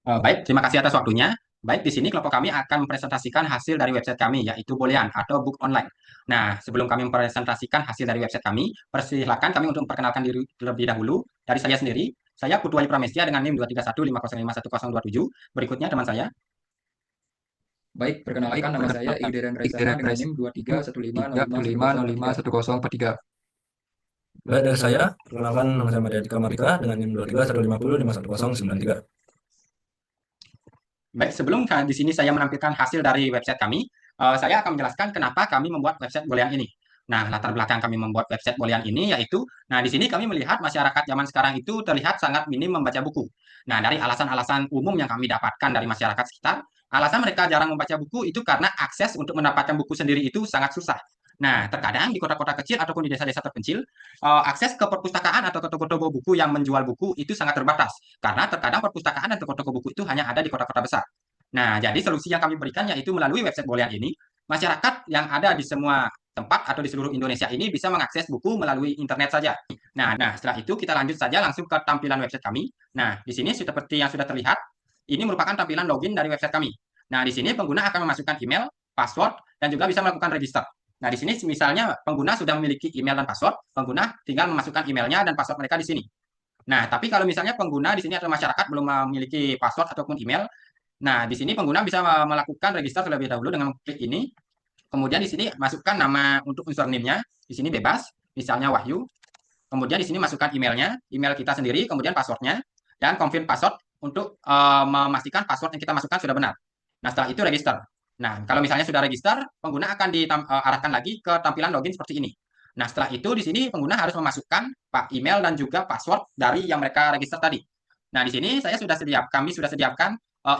Baik, terima kasih atas waktunya. Baik, di sini kelompok kami akan mempresentasikan hasil dari website kami, yaitu Bolian atau book online. Nah, sebelum kami mempresentasikan hasil dari website kami, persilahkan kami untuk memperkenalkan diri terlebih dahulu. Dari saya sendiri, saya Putu Wahyu Pramestia dengan NIM 23150511027. Berikutnya teman saya. Baik, Baik, perkenalkan nama saya perkenalkan. Igderen Igderen Raisana dengan Rais NIM tiga puluh lima nol lima 2315005051043. satu kosong empat tiga. Baik, dari saya, perkenalkan nama saya Madia Dika Marika dengan NIM 2315051093. Baik, sebelum di sini saya menampilkan hasil dari website kami, saya akan menjelaskan kenapa kami membuat website Bolian ini. Nah, latar belakang kami membuat website Bolian ini yaitu, nah di sini kami melihat masyarakat zaman sekarang itu terlihat sangat minim membaca buku. Nah, dari alasan-alasan umum yang kami dapatkan dari masyarakat sekitar, alasan mereka jarang membaca buku itu karena akses untuk mendapatkan buku sendiri itu sangat susah. Nah, terkadang di kota-kota kecil ataupun di desa-desa terpencil, akses ke perpustakaan atau ke toko-toko buku yang menjual buku itu sangat terbatas. Karena terkadang perpustakaan dan toko-toko buku itu hanya ada di kota-kota besar. Nah, jadi solusi yang kami berikan yaitu melalui website Bolian ini, masyarakat yang ada di semua tempat atau di seluruh Indonesia ini bisa mengakses buku melalui internet saja. Nah, setelah itu kita lanjut saja langsung ke tampilan website kami. Nah, di sini seperti yang sudah terlihat, ini merupakan tampilan login dari website kami. Nah, di sini pengguna akan memasukkan email, password, dan juga bisa melakukan register. Nah, di sini misalnya pengguna sudah memiliki email dan password, pengguna tinggal memasukkan emailnya dan password mereka di sini. Nah, tapi kalau misalnya pengguna di sini atau masyarakat belum memiliki password ataupun email, nah di sini pengguna bisa melakukan register terlebih dahulu dengan klik ini. Kemudian di sini masukkan nama untuk username-nya, di sini bebas, misalnya Wahyu. Kemudian di sini masukkan emailnya, email kita sendiri, kemudian passwordnya, dan confirm password untuk memastikan password yang kita masukkan sudah benar. Nah, setelah itu register. Nah, kalau misalnya sudah register, pengguna akan diarahkan lagi ke tampilan login seperti ini. Nah, setelah itu di sini pengguna harus memasukkan email dan juga password dari yang mereka register tadi. Nah, di sini kami sudah sediakan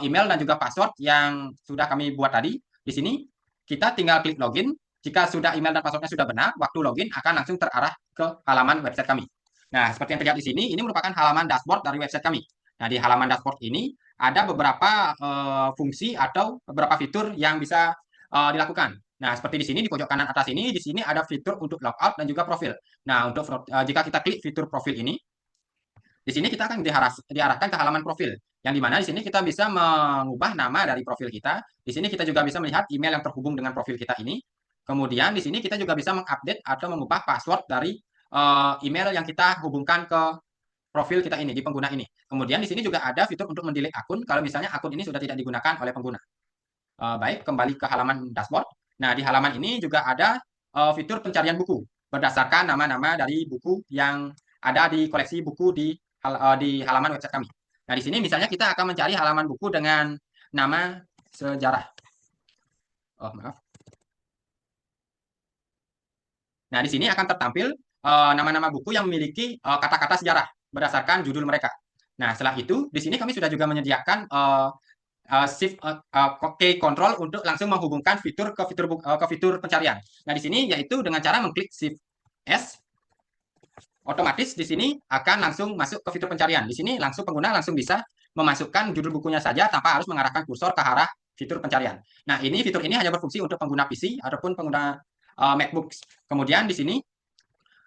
email dan juga password yang sudah kami buat tadi. Di sini kita tinggal klik login. Jika sudah email dan passwordnya sudah benar, waktu login akan langsung terarah ke halaman website kami. Nah, seperti yang terlihat di sini, ini merupakan halaman dashboard dari website kami. Nah, di halaman dashboard ini ada beberapa fungsi atau beberapa fitur yang bisa dilakukan. Nah, seperti di sini di pojok kanan atas ini, di sini ada fitur untuk logout dan juga profil. Nah, jika kita klik fitur profil ini, di sini kita akan diarahkan ke halaman profil, yang dimana di sini kita bisa mengubah nama dari profil kita. Di sini kita juga bisa melihat email yang terhubung dengan profil kita ini. Kemudian di sini kita juga bisa mengupdate atau mengubah password dari email yang kita hubungkan ke profil kita ini di pengguna ini. Kemudian di sini juga ada fitur untuk mendelete akun kalau misalnya akun ini sudah tidak digunakan oleh pengguna. Baik, kembali ke halaman dashboard. Nah, di halaman ini juga ada fitur pencarian buku berdasarkan nama-nama dari buku yang ada di koleksi buku di halaman website kami. Nah, di sini misalnya kita akan mencari halaman buku dengan nama sejarah. Oh, maaf. Nah, di sini akan tertampil nama-nama buku yang memiliki kata-kata sejarah berdasarkan judul mereka. Nah, setelah itu, di sini kami sudah juga menyediakan shift key control untuk langsung menghubungkan fitur ke ke fitur pencarian. Nah, di sini yaitu dengan cara mengklik shift S, otomatis di sini akan langsung masuk ke fitur pencarian. Di sini langsung pengguna langsung bisa memasukkan judul bukunya saja tanpa harus mengarahkan kursor ke arah fitur pencarian. Nah, fitur ini hanya berfungsi untuk pengguna PC ataupun pengguna MacBook. Kemudian di sini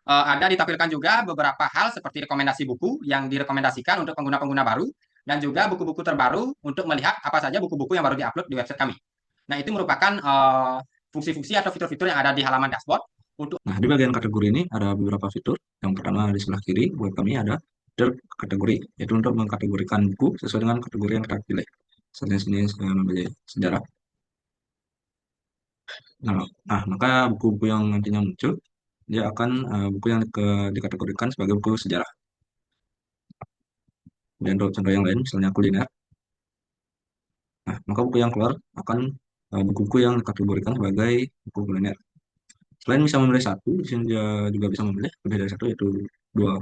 ada ditampilkan juga beberapa hal seperti rekomendasi buku yang direkomendasikan untuk pengguna-pengguna baru dan juga buku-buku terbaru untuk melihat apa saja buku-buku yang baru diupload di website kami. Nah, itu merupakan fungsi-fungsi atau fitur-fitur yang ada di halaman dashboard untuk. Nah, di bagian kategori ini ada beberapa fitur. Yang pertama di sebelah kiri buat kami ada fitur kategori, yaitu untuk mengkategorikan buku sesuai dengan kategori yang kita pilih. Misalnya sini saya memilih sejarah. Nah, maka buku-buku yang nantinya muncul, dia akan buku yang dikategorikan sebagai buku sejarah. Dan untuk contoh yang lain, misalnya kuliner, nah, maka buku yang keluar akan buku-buku yang dikategorikan sebagai buku kuliner. Selain bisa memilih satu, di sini dia juga bisa memilih lebih dari satu, yaitu dua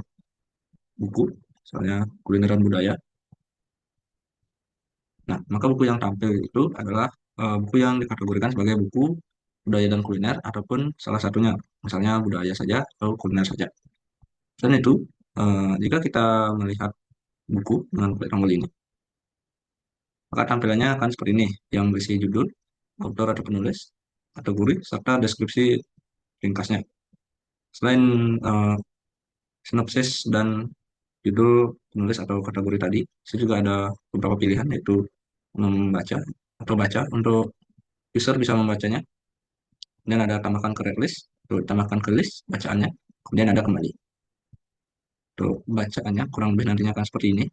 buku, misalnya kulineran budaya. Nah, maka buku yang tampil itu adalah buku yang dikategorikan sebagai buku budaya dan kuliner ataupun salah satunya, misalnya budaya saja atau kuliner saja. Dan itu, jika kita melihat buku dengan klik tombol ini, maka tampilannya akan seperti ini, yang berisi judul, autor atau penulis, kategori, serta deskripsi ringkasnya. Selain sinopsis dan judul penulis atau kategori tadi. Saya juga ada beberapa pilihan, yaitu membaca atau baca untuk user bisa membacanya. Kemudian ada tambahkan ke red list, untuk tambahkan ke list bacaannya. Kemudian ada kembali. Untuk bacaannya kurang lebih nantinya akan seperti ini.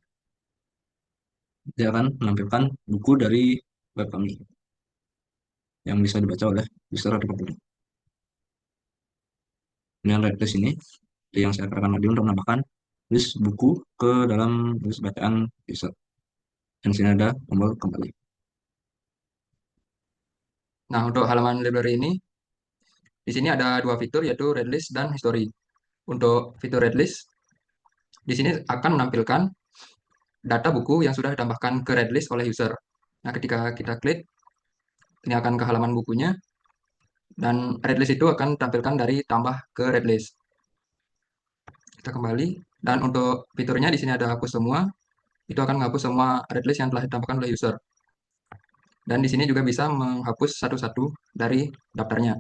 Dia akan menampilkan buku dari web kami yang bisa dibaca oleh user atau pengguna. Kemudian red list ini yang saya katakan tadi untuk menambahkan list buku ke dalam list bacaan user. Dan sini ada tombol kembali. Nah, untuk halaman library ini, di sini ada dua fitur, yaitu read list dan history. Untuk fitur read list, di sini akan menampilkan data buku yang sudah ditambahkan ke read list oleh user. Nah, ketika kita klik, ini akan ke halaman bukunya, dan read list itu akan tampilkan dari tambah ke read list. Kita kembali, dan untuk fiturnya di sini ada hapus semua, itu akan menghapus semua read list yang telah ditambahkan oleh user. Dan di sini juga bisa menghapus satu-satu dari daftarnya.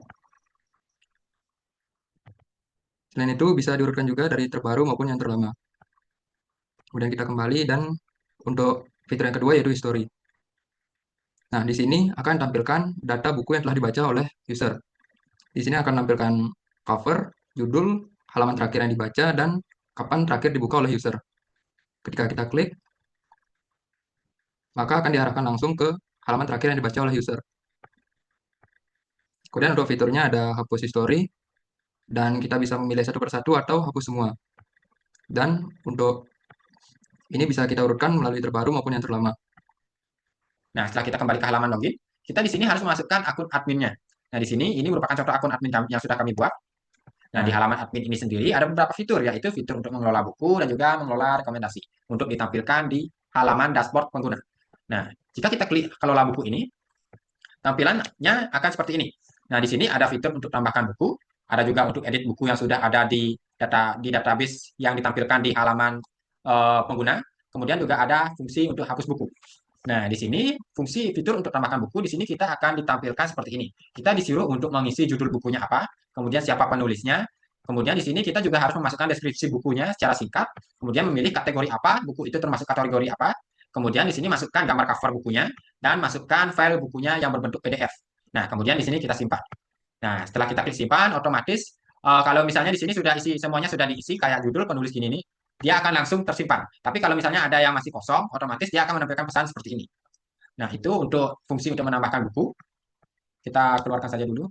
Selain itu bisa diurutkan juga dari terbaru maupun yang terlama. Kemudian kita kembali dan untuk fitur yang kedua yaitu history. Nah, di sini akan tampilkan data buku yang telah dibaca oleh user. Di sini akan tampilkan cover, judul, halaman terakhir yang dibaca, dan kapan terakhir dibuka oleh user. Ketika kita klik, maka akan diarahkan langsung ke halaman terakhir yang dibaca oleh user. Kemudian untuk fiturnya ada hapus history, dan kita bisa memilih satu persatu atau hapus semua. Dan untuk ini bisa kita urutkan melalui terbaru maupun yang terlama. Nah, setelah kita kembali ke halaman login, kita di sini harus memasukkan akun adminnya. Nah, di sini ini merupakan contoh akun admin yang sudah kami buat. Nah, di halaman admin ini sendiri ada beberapa fitur, yaitu fitur untuk mengelola buku dan juga mengelola rekomendasi untuk ditampilkan di halaman dashboard pengguna. Nah, jika kita klik kelola buku ini, tampilannya akan seperti ini. Nah, di sini ada fitur untuk tambahkan buku, ada juga untuk edit buku yang sudah ada di database yang ditampilkan di halaman pengguna. Kemudian juga ada fungsi untuk hapus buku. Nah, di sini fungsi fitur untuk tambahkan buku, di sini kita akan ditampilkan seperti ini. Kita disuruh untuk mengisi judul bukunya apa, kemudian siapa penulisnya, kemudian di sini kita juga harus memasukkan deskripsi bukunya secara singkat, kemudian memilih kategori apa, buku itu termasuk kategori apa, kemudian di sini masukkan gambar cover bukunya, dan masukkan file bukunya yang berbentuk PDF. Nah, kemudian di sini kita simpan. Nah, setelah kita klik simpan, otomatis kalau misalnya di sini sudah semuanya sudah diisi, kayak judul penulis gini nih, dia akan langsung tersimpan. Tapi kalau misalnya ada yang masih kosong, otomatis dia akan menampilkan pesan seperti ini. Nah, itu untuk fungsi untuk menambahkan buku. Kita keluarkan saja dulu.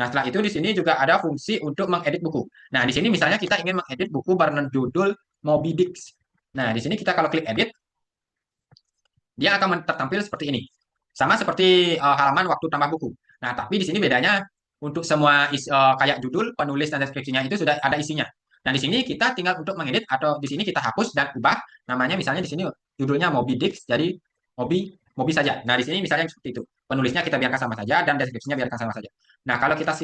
Nah, setelah itu di sini juga ada fungsi untuk mengedit buku. Nah, di sini misalnya kita ingin mengedit buku berjudul Moby Dick. Nah, di sini kita kalau klik edit, dia akan tertampil seperti ini. Sama seperti halaman waktu tambah buku. Nah, tapi di sini bedanya untuk semua kayak judul, penulis, dan deskripsinya itu sudah ada isinya. Nah, di sini kita tinggal untuk mengedit atau di sini kita hapus dan ubah namanya, misalnya di sini judulnya Moby Dick, jadi Moby saja. Nah, di sini misalnya seperti itu. Penulisnya kita biarkan sama saja dan deskripsinya biarkan sama saja. Nah, kalau kita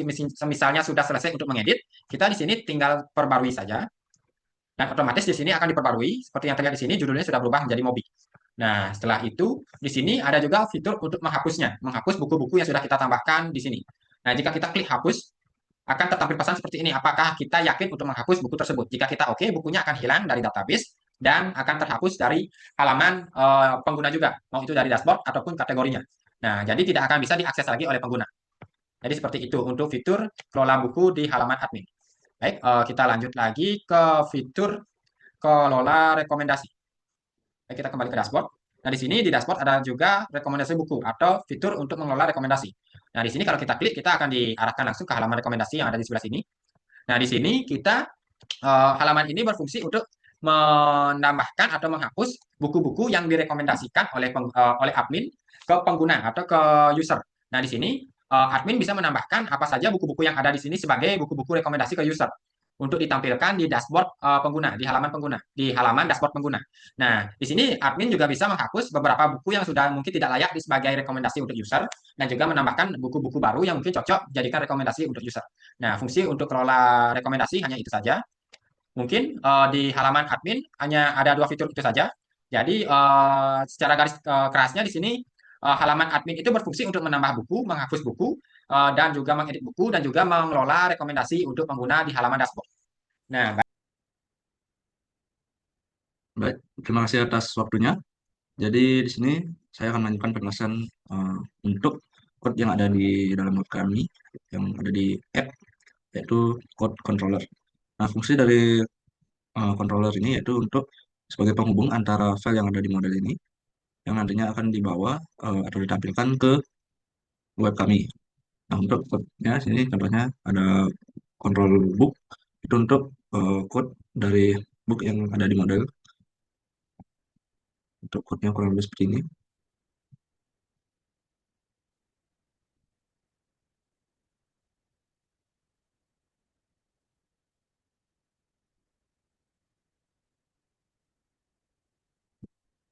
misalnya sudah selesai untuk mengedit, kita di sini tinggal perbarui saja. Dan otomatis di sini akan diperbarui seperti yang terlihat di sini, judulnya sudah berubah menjadi Moby. Nah, setelah itu di sini ada juga fitur untuk menghapusnya, menghapus buku-buku yang sudah kita tambahkan di sini. Nah, jika kita klik hapus, akan tertampil pesan seperti ini. Apakah kita yakin untuk menghapus buku tersebut? Jika kita oke, bukunya akan hilang dari database dan akan terhapus dari halaman pengguna juga, mau itu dari dashboard ataupun kategorinya. Nah, jadi tidak akan bisa diakses lagi oleh pengguna. Jadi seperti itu untuk fitur kelola buku di halaman admin. Baik, kita lanjut lagi ke fitur kelola rekomendasi. Baik, kita kembali ke dashboard. Nah, di sini di dashboard ada juga rekomendasi buku atau fitur untuk mengelola rekomendasi. Nah, di sini kalau kita klik, kita akan diarahkan langsung ke halaman rekomendasi yang ada di sebelah sini. Nah, di sini kita halaman ini berfungsi untuk menambahkan atau menghapus buku-buku yang direkomendasikan oleh admin ke pengguna atau ke user. Nah, di sini admin bisa menambahkan apa saja buku-buku yang ada di sini sebagai buku-buku rekomendasi ke user untuk ditampilkan di dashboard pengguna, di halaman pengguna, di halaman dashboard pengguna. Nah, di sini admin juga bisa menghapus beberapa buku yang sudah mungkin tidak layak sebagai rekomendasi untuk user dan juga menambahkan buku-buku baru yang mungkin cocok jadikan rekomendasi untuk user. Nah, fungsi untuk kelola rekomendasi hanya itu saja. Mungkin di halaman admin hanya ada dua fitur itu saja. Jadi secara garis kerasnya di sini halaman admin itu berfungsi untuk menambah buku, menghapus buku, dan juga mengedit buku dan juga mengelola rekomendasi untuk pengguna di halaman dashboard. Nah, Baik, Terima kasih atas waktunya. Jadi di sini saya akan melanjutkan penjelasan untuk code yang ada di dalam web kami, yang ada di app, yaitu code controller. Nah, fungsi dari controller ini yaitu untuk sebagai penghubung antara file yang ada di model ini, yang nantinya akan dibawa atau ditampilkan ke web kami. Nah, untuk code-nya sini contohnya ada control book, itu untuk code dari book yang ada di model. Untuk code-nya kurang lebih seperti ini.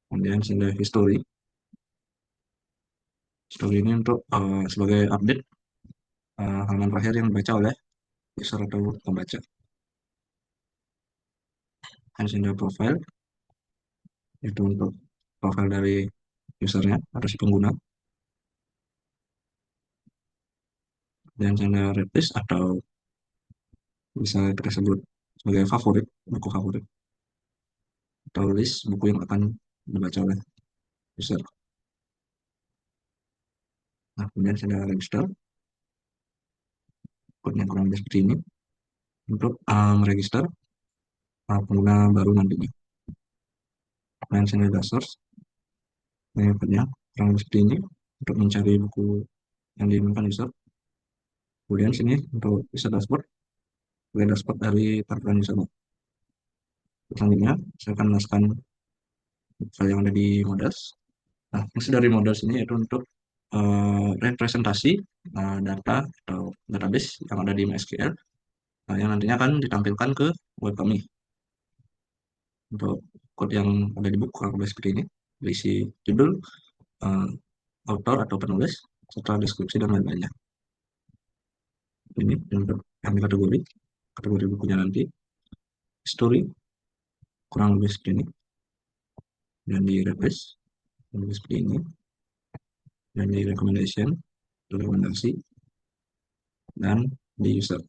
Kemudian sini ada history. History ini untuk sebagai update halaman terakhir yang dibaca oleh user atau pembaca. Dan sini ada profile, itu untuk profile dari usernya atau si pengguna. Dan sini ada red list atau bisa kita sebut sebagai favorit, buku favorit, atau list buku yang akan dibaca oleh user. Nah, kemudian sini ada register, kodenya kurang lebih seperti ini untuk meregister pengguna baru nantinya. Dan sini ada source, ini kodenya kurang lebih seperti ini untuk mencari buku yang diinginkan user. Kemudian sini untuk user dashboard, sebagai dashboard dari tampilan user. Selanjutnya saya akan menjelaskan file yang ada di models. Nah, fungsi dari models ini yaitu untuk representasi data atau database yang ada di MySQL yang nantinya akan ditampilkan ke web kami. Untuk code yang ada di buku kurang lebih seperti ini, berisi judul, uh, author atau penulis, serta deskripsi dan lain-lainnya. Ini untuk yang kategori bukunya nanti, story kurang lebih seperti ini, dan di replace kurang lebih seperti ini, dan di recommendation rekomendasi, dan di user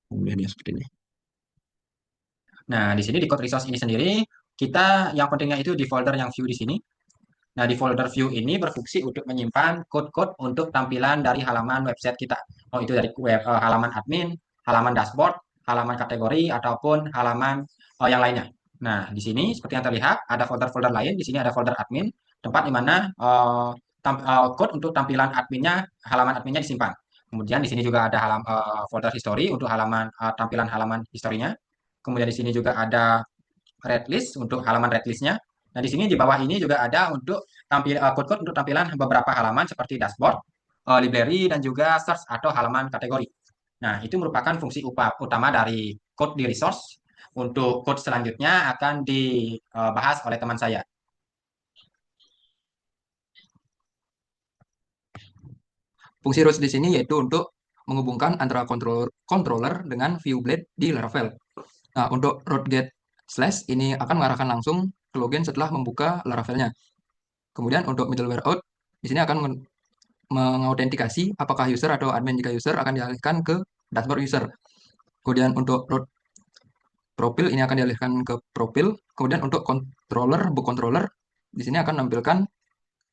kemudian dia seperti ini. Nah, di sini di code resource ini sendiri, kita yang pentingnya itu di folder yang view di sini. Nah, di folder view ini berfungsi untuk menyimpan code-code untuk tampilan dari halaman website kita. Oh, itu dari halaman admin, halaman dashboard, halaman kategori, ataupun halaman yang lainnya. Nah, di sini seperti yang terlihat, ada folder-folder lain. Di sini ada folder admin, tempat di mana code untuk tampilan adminnya, halaman adminnya disimpan. Kemudian di sini juga ada folder history untuk halaman tampilan halaman historinya. Kemudian di sini juga ada red list untuk halaman red listnya. Nah, di sini di bawah ini juga ada untuk code-code untuk tampilan beberapa halaman seperti dashboard, library, dan juga search atau halaman kategori. Nah, itu merupakan fungsi utama dari code di resource. Untuk code selanjutnya akan dibahas oleh teman saya. Fungsi root di sini yaitu untuk menghubungkan antara controller dengan view blade di Laravel. Nah, untuk root get slash ini akan mengarahkan langsung ke login setelah membuka Laravelnya. Kemudian untuk middleware out, di sini akan mengautentikasi apakah user atau admin. Jika user akan dialihkan ke dashboard user. Kemudian untuk root profil ini akan dialihkan ke profil. Kemudian untuk controller, book controller, di sini akan menampilkan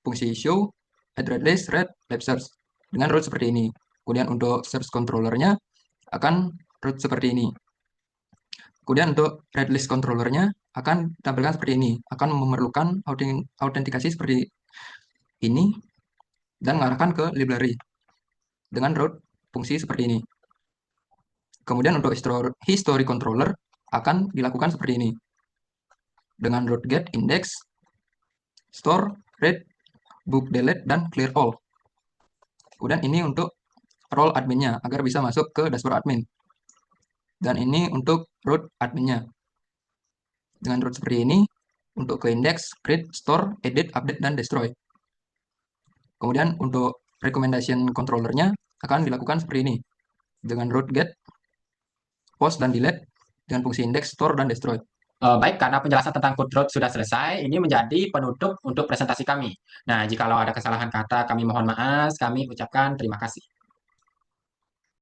fungsi show, add list, read, lab search dengan root seperti ini. Kemudian untuk search controllernya akan root seperti ini. Kemudian untuk red list controllernya akan ditampilkan seperti ini. Akan memerlukan autentikasi seperti ini dan mengarahkan ke library dengan root fungsi seperti ini. Kemudian untuk history controller akan dilakukan seperti ini. Dengan root get index, store, read, book delete, dan clear all. Kemudian ini untuk role adminnya agar bisa masuk ke dashboard admin. Dan ini untuk root adminnya. Dengan root seperti ini, untuk ke index, create, store, edit, update, dan destroy. Kemudian untuk recommendation controllernya akan dilakukan seperti ini. Dengan root get, post, dan delete, dengan fungsi index, store, dan destroy. Baik, karena penjelasan tentang code root sudah selesai, ini menjadi penutup untuk presentasi kami. Nah, jikalau ada kesalahan kata, kami mohon maaf, kami ucapkan terima kasih.